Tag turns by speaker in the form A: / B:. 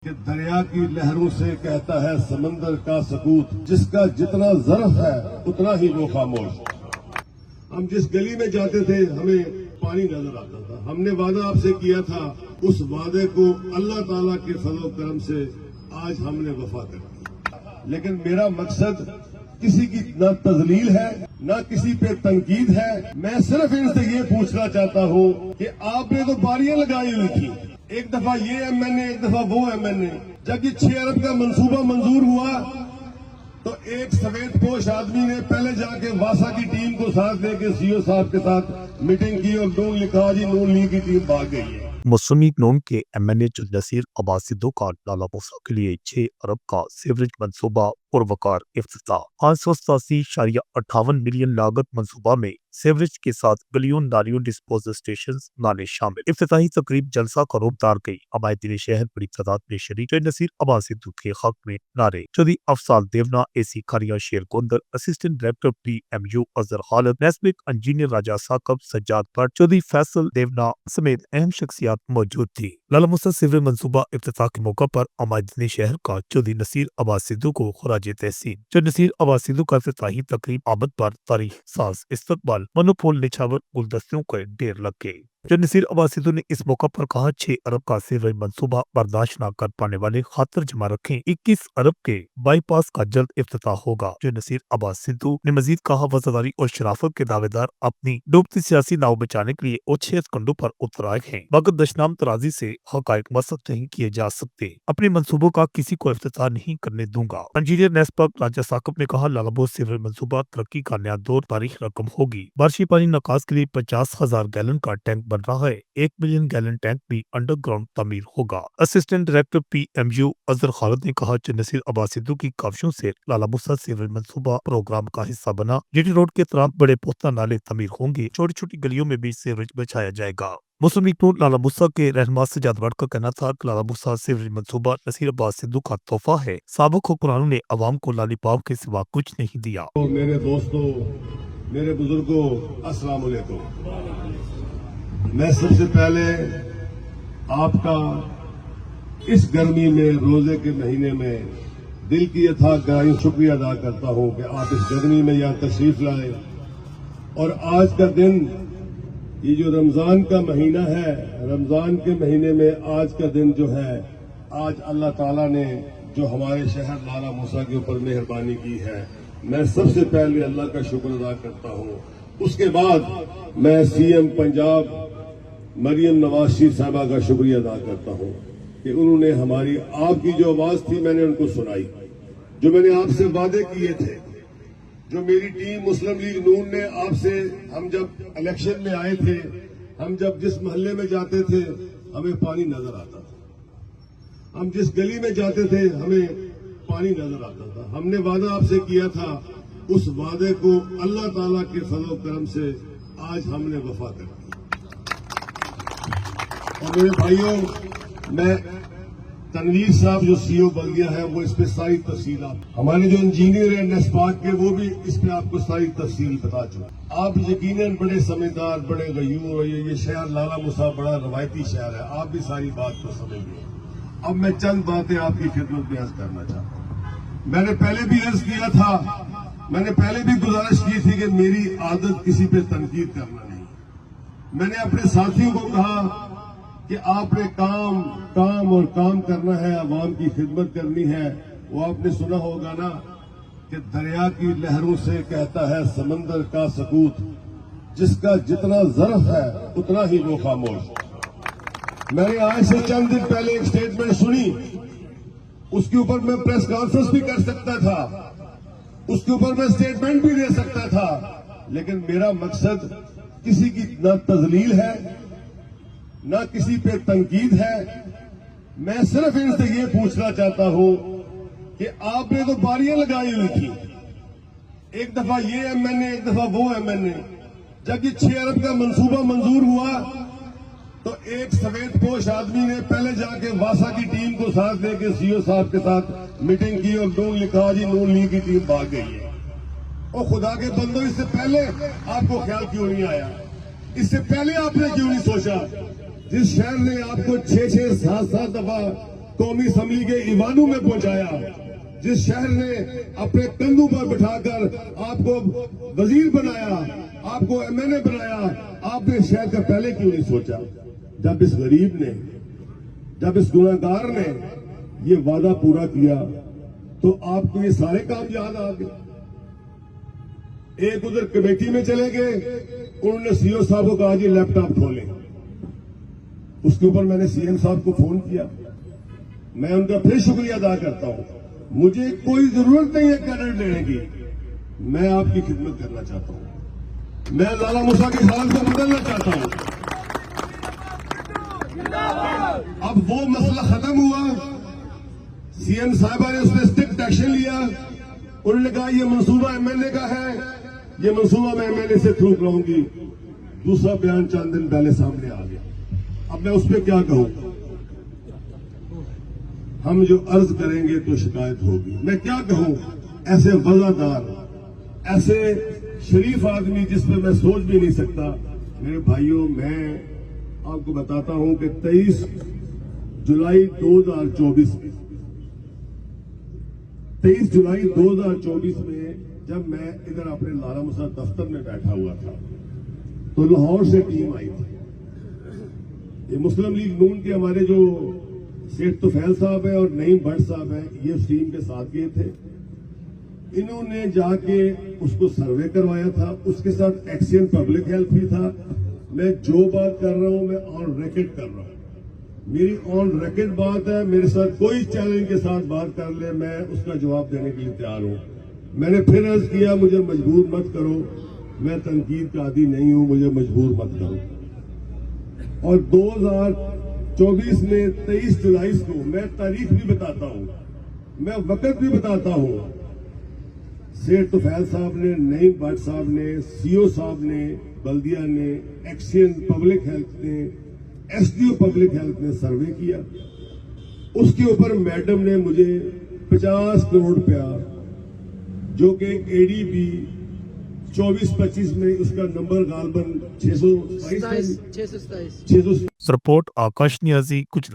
A: कि दरिया की लहरों से कहता है समंदर का सकूत, जिसका जितना ज़र्फ है उतना ही वो खामोश। हम जिस गली में जाते थे हमें पानी नजर आता था। हमने वादा आपसे किया था, उस वादे को अल्लाह ताला के फजल करम से आज हमने वफा कर दी। लेकिन मेरा मकसद किसी की न तजलील है न किसी पे तनकीद है। मैं सिर्फ इनसे ये पूछना चाहता हूँ कि आपने तो बारियां लगाई हुई थी, एक दफा ये एमएनए एक दफा वो एमएनए। जब ये 6 अरब का मंसूबा मंजूर हुआ तो एक सफेद पोश आदमी ने पहले जाके वासा की टीम को साथ लेके सीओ साहब के साथ मीटिंग की और नून लिखा जी नून लीग की टीम भाग गई है।
B: मुस्लिम नून के एमएनए नसीर अब्बास सिद्दू का लाला मूसा के लिए 6 अरब का सीवरेज मंसूबा पुरवकार इफ्तिताह। 587.58 मिलियन लागत मंसूबा में सीवरेज के साथ गलियों नालियों डिस्पोजल स्टेशन नाले शामिल। इफ्तिताही तकरीब जलसा का रूप धार गई। अमायतीन शहर बड़ी तादाद में शरीक। नसीर अब्बास सिद्दू के हक में नारे। चौधरी अफसाल देवना एसी खारिया Sher Gondar, assistant director PMU Azhar Khalid, नेस्मिक इंजीनियर राजा साकब, सज्जाद भट्ट, चौधरी फैसल देवना समेत अहम शख्सियात मौजूद थी। लाला मूसा सीवरेज मंसूबा इफ्तिताह के मौका पर अमायतीन शहर का चौधरी नसीर अब्बास सिद्दू को खराज तहसीन। जो नसीर अब्बास सिद्दू का इफ्तिताही तकरीब आमद पर तारीख साज इस्तकबाल मनोफूल निछावर गुलदस्तियों के ढेर लग गए। जो नसीर अब्बास सिद्दू ने इस मौका पर कहा, 6 अरब का सीवरेज मंसूबा बर्दाश्त न कर पाने वाले खातर जमा रखें। 21 अरब के बाईपास का जल्द इफ्तिताह होगा। जो नसीर अब्बास सिद्दू ने मजीद कहा, वफादारी और शराफत के दावेदार अपनी डूबती सियासी नाव बचाने के लिए ओछे कंडों पर उतर आए हैं, मगर दशनाम तराजी से हकायक मसक नहीं किए जा सकते। अपने मंसूबों का किसी को इफ्तिताह नहीं करने दूंगा। इंजीनियर नेस्पक राजा साकब ने कहा, लालाबोस सीवरेज मंसूबा तरक्की का नया दौर तारीख रकम होगी। बारिशी पानी निकास के लिए 50,000 गैलन का टैंक बन रहा है। 1 मिलियन गैलन टैंक भी अंडरग्राउंड तमीर होगा। Assistant director PMU Azhar Khalid ने कहा, नसीर अब्बास सिद्दू की काविशों से लाला मूसा सीवरेज मंसूबा प्रोग्राम का हिस्सा बना। GT रोड के तराफ बड़े पोता नाले तमीर होंगे। छोटी छोटी गलियों में भी सीवरेज बिछाया जाएगा। मुस्लिम लीग नून लाला मूसा के रहनुमा सज्जाद भट्ट का कहना था कि लाला मूसा सीवरेज मंसूबा नसीर अब्बास सिद्दू का तोहफा है। साबिक हुक्मरानों ने अवाम को लालीपाप के सिवा कुछ नहीं दिया।
A: तो मेरे दोस्तों, मेरे बुजुर्गों, अस्सलाम वालेकुम। मैं सबसे पहले आपका इस गर्मी में, रोजे के महीने में दिल की अथाह गहराई शुक्रिया अदा करता हूं कि आप इस गर्मी में यहाँ तशरीफ लाए। और आज का दिन, ये जो रमजान का महीना है, रमजान के महीने में आज का दिन जो है, आज अल्लाह ताला ने जो हमारे शहर लाला मूसा के ऊपर मेहरबानी की है, मैं सबसे पहले अल्लाह का शुक्र अदा करता हूँ। उसके बाद मैं CM पंजाब मरियम नवाज शरीफ साहबा का शुक्रिया अदा करता हूँ कि उन्होंने हमारी, आपकी जो आवाज थी मैंने उनको सुनाई, जो मैंने आपसे वादे किए थे, जो मेरी टीम मुस्लिम लीग नून ने आपसे, हम जब इलेक्शन में आए थे, हम जब जिस मोहल्ले में जाते थे हमें पानी नजर आता था, हम जिस गली में जाते थे हमें पानी नजर आता था। हमने वादा आपसे किया था, उस वादे को अल्लाह ताला के फजल करम से आज हमने वफा कर दी। और मेरे भाइयों, मैं तनवीर साहब जो CEO बन गया है वो इस पे सारी तफसील, हमारे जो इंजीनियर है नेस्पाक के, वो भी इस पे आपको सारी तफसील बता चुके। आप यकीनन बड़े समझदार, बड़े गयूर, और ये शहर लाला मूसा बड़ा रवायती शहर है, आप भी सारी बात को समझ गए। अब मैं चंद बातें आपकी खिदमत में अर्ज करना चाहता हूँ। मैंने पहले भी अर्ज किया था, मैंने पहले भी गुजारिश की थी कि मेरी आदत किसी पे तनकीद करना नहीं। मैंने अपने साथियों को कहा कि आपने काम काम और काम करना है, अवाम की खिदमत करनी है। वो आपने सुना होगा ना कि दरिया की लहरों से कहता है समंदर का सकूत, जिसका जितना ज़र्फ है उतना ही वो खामोश। मैंने आज से चंद दिन पहले एक स्टेटमेंट सुनी, उसके ऊपर मैं प्रेस कॉन्फ्रेंस भी कर सकता था, उसके ऊपर मैं स्टेटमेंट भी दे सकता था, लेकिन मेरा मकसद किसी की न तजलील है न किसी पे तनकीद है। मैं सिर्फ इनसे ये पूछना चाहता हूं कि आपने तो बारियां लगाई हुई थी, एक दफा ये एमएनए एक दफा वो एमएनए। जब ये 6 अरब का मंसूबा मंजूर हुआ तो एक सफेद पोश आदमी ने पहले जाके वासा की टीम को साथ लेके सीओ साहब के साथ मीटिंग की और नून लिखा जी नून लीग की टीम भाग गई है। और खुदा के बंदों, इससे पहले आपको ख्याल क्यों नहीं आया? इससे पहले आपने क्यों नहीं सोचा? जिस शहर ने आपको 6-6, 7-7 दफा कौमी असम्बली के ईवानों में पहुंचाया, जिस शहर ने अपने कंधों पर बिठाकर आपको वजीर बनाया, आपको एमएनए बनाया, आपने इस शहर का पहले क्यों नहीं सोचा? जब इस गरीब ने, जब इस गुनाहगार ने ये वादा पूरा किया तो आपको ये सारे काम याद आ गए। एक उधर कमेटी में चले गए, उन्होंने सीओ साहब को कहा जी लैपटॉप खोलें। उसके ऊपर मैंने सीएम साहब को फोन किया। मैं उनका फिर शुक्रिया अदा करता हूं। मुझे कोई जरूरत नहीं है क्रेडिट लेने की, मैं आपकी खिदमत करना चाहता हूं। मैं लाला मूसा की हालत को बदलना चाहता हूं। अब वो मसला खत्म हुआ, सीएम साहिबा ने उस पर स्ट्रिक्ट एक्शन लिया। उन्होंने कहा ये मंसूबा एमएलए का है, ये मंसूबा मैं एमएलए से थ्रू कराऊंगी। दूसरा बयान चंद दिन पहले सामने आ गया। अब मैं उस पर क्या कहूं? हम जो अर्ज करेंगे तो शिकायत होगी। मैं क्या कहूं? ऐसे वजादार, ऐसे शरीफ आदमी जिस पर मैं सोच भी नहीं सकता। मेरे भाइयों, मैं आपको बताता हूं कि 23 जुलाई 2024 में जब मैं इधर अपने लाला मूसा दफ्तर में बैठा हुआ था तो लाहौर से टीम आई थी। ये मुस्लिम लीग नून के हमारे जो सेठ तुफैल साहब है और नईम भट्ट साहब है, ये उस टीम के साथ गए थे। इन्होंने जाके उसको सर्वे करवाया था, उसके साथ एक्शन पब्लिक हेल्थ भी था। मैं जो बात कर रहा हूं मैं ऑन रिकॉर्ड कर रहा हूं, मेरी ऑन रिकॉर्ड बात है। मेरे साथ कोई चैलेंज के साथ बात कर ले, मैं उसका जवाब देने के लिए तैयार हूं। मैंने फिर अर्ज किया, मुझे मजबूर मत करो, मैं तनकीद का आदी नहीं हूं, मुझे मजबूर मत करो। और 2024 में 23 जुलाई को मैं तारीख भी बताता हूं, मैं वक्त भी बताता हूं। सेठ तुफैल साहब ने, नईम भट्ट साहब ने, सीओ साहब ने, बल्दिया ने, एक्शन पब्लिक हेल्थ ने, एसडीओ पब्लिक हेल्थ ने सर्वे किया। उसके ऊपर मैडम ने मुझे 50 करोड़ रुपया, जो कि एडीबी 24-25 में उसका नंबर गालबन 627
B: रिपोर्ट आकाश न्याजी गुजरात।